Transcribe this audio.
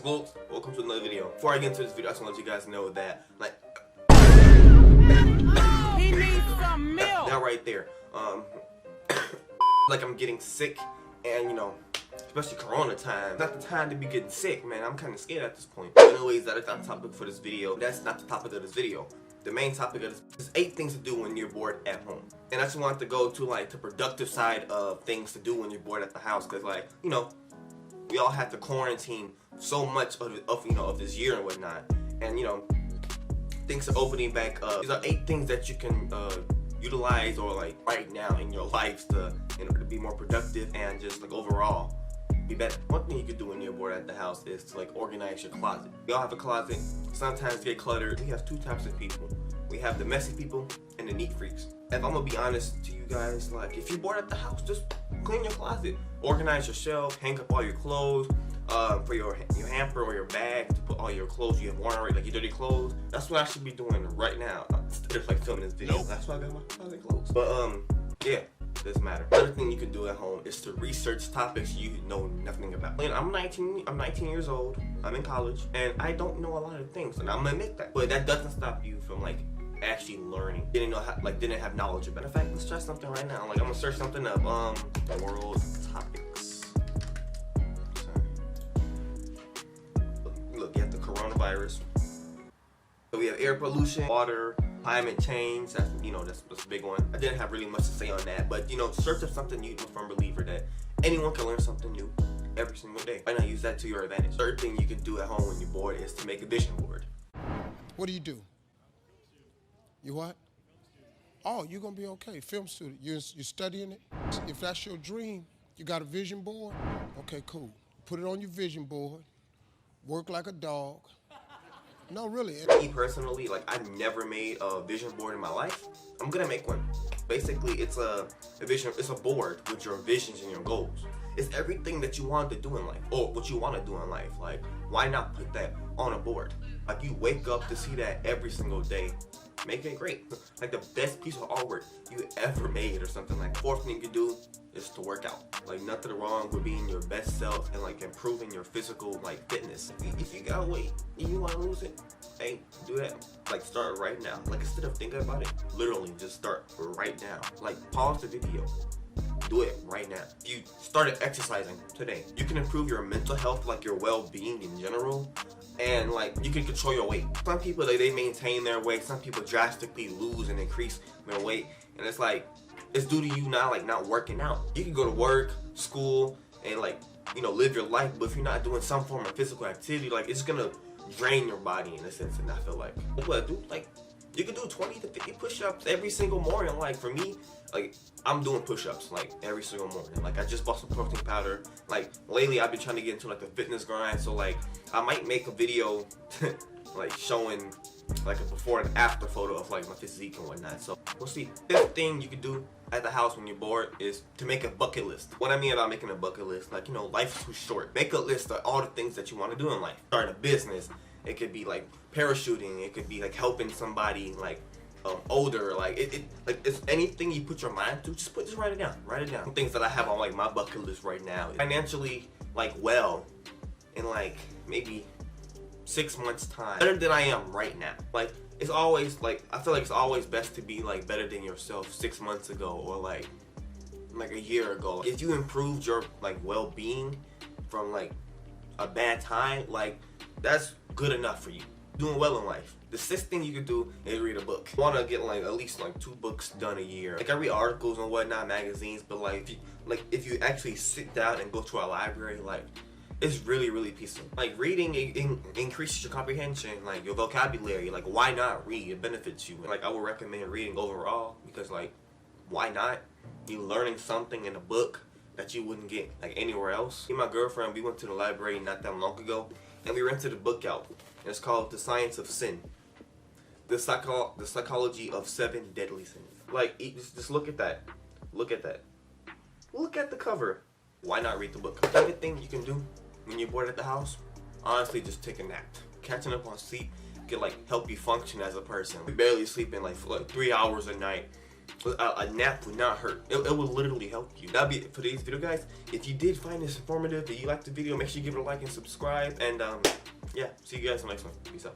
good? Welcome to another video. Before I get into this video, I just want to let you guys know that, like, he needs some milk. that right there, like I'm getting sick, and you know, especially Corona time, not the time to be getting sick, man. I'm kind of scared at this point. Anyways, that is not the topic for this video. That's not the topic of this video. The main topic of this is 8 things to do when you're bored at home. And I just wanted to go to like the productive side of things to do when you're bored at the house, because like, you know, we all have to quarantine so much of this year and whatnot, and you know, things are opening back up. These are 8 things that you can utilize or like right now in your lives to, in order to be more productive and just like overall be better. One thing you could do when you're bored at the house is to like organize your closet. We all have a closet. Sometimes get cluttered. We have 2 types of people. We have the messy people and the neat freaks. If I'm gonna be honest to you guys, like if you're bored at the house, just clean your closet, organize your shelf, hang up all your clothes, for your hamper or your bag to put all your clothes you have worn already, like your dirty clothes. That's what I should be doing right now instead of like filming this video. Nope. That's why I got my closet clothes. But yeah, doesn't matter. Another thing you can do at home is to research topics you know nothing about. And I'm 19 years old. I'm in college, and I don't know a lot of things, and I'm gonna admit that. But that doesn't stop you from like actually learning. Didn't have knowledge about it. In fact, let's try something right now. Like I'm gonna search something up. World topics. Look, you have the coronavirus. So we have air pollution, water, climate change. That's, you know, that's a big one. I didn't have really much to say on that, but you know, search up something new. I'm a firm believer that anyone can learn something new every single day. Why not use that to your advantage? Third thing you can do at home when you're bored is to make a vision board. What do? You what? Oh, you're gonna be okay. Film student. You're studying it. If that's your dream, you got a vision board? Okay, cool. Put it on your vision board. Work like a dog. No, really. Me personally, like I've never made a vision board in my life. I'm gonna make one. Basically, it's a vision. It's a board with your visions and your goals. It's everything that you want to do in life, or what you want to do in life. Like, why not put that on a board? Like, you wake up to see that every single day. Make it great. Like the best piece of artwork you ever made or something. Like, fourth thing you can do is to work out. Like, nothing wrong with being your best self and like improving your physical like fitness. If you got weight and you want to lose it, hey, do that. Like, start right now. Like, instead of thinking about it, literally just start right now. Like, pause the video. Do it right now. If you started exercising today, you can improve your mental health, like your well-being in general, and like you can control your weight. Some people they maintain their weight, some people drastically lose and increase their weight, and it's like it's due to you not working out. You can go to work, school, and like, you know, live your life, but if you're not doing some form of physical activity, like it's gonna drain your body in a sense. And I feel like what, dude, like you can do 20 to 50 push-ups every single morning. Like for me, like I'm doing push-ups like every single morning. Like I just bought some protein powder. Like lately I've been trying to get into like the fitness grind, so like I might make a video like showing like a before and after photo of like my physique and whatnot. So we'll see. Fifth thing you can do at the house when you're bored is to make a bucket list. What I mean about making a bucket list, like, you know, life's too short. Make a list of all the things that you want to do in life. Start a business. It could be like parachuting. It could be like helping somebody like older. Like it's anything you put your mind to. Just write it down. Write it down. Things that I have on like my bucket list right now. Financially like well in like maybe 6 months time, better than I am right now. Like it's always like I feel like it's always best to be like better than yourself 6 months ago or like a year ago. If you improved your like well-being from like a bad time, like that's good enough for you. Doing well in life. The 6th thing you could do is read a book. I want to get like at least like 2 books done a year. Like I read articles and whatnot, magazines, but like if you actually sit down and go to a library, like it's really peaceful. Like reading increases your comprehension, like your vocabulary. Like why not read? It benefits you. Like I would recommend reading overall because like why not? You learning something in a book that you wouldn't get like anywhere else. Me and my girlfriend, we went to the library not that long ago, and we rented a book out. It's called The Science of Sin. The Psychology of 7 Deadly Sins. Like, just look at that. Look at that. Look at the cover. Why not read the book? Everything you can do when you're bored at the house, honestly, just take a nap. Catching up on sleep can like help you function as a person. We barely sleep in like 3 hours a night. A nap would not hurt. It will literally help you. That'll be it for today's video, guys. If you did find this informative, if you liked the video, make sure you give it a like and subscribe. And yeah, see you guys in the next one. Peace out.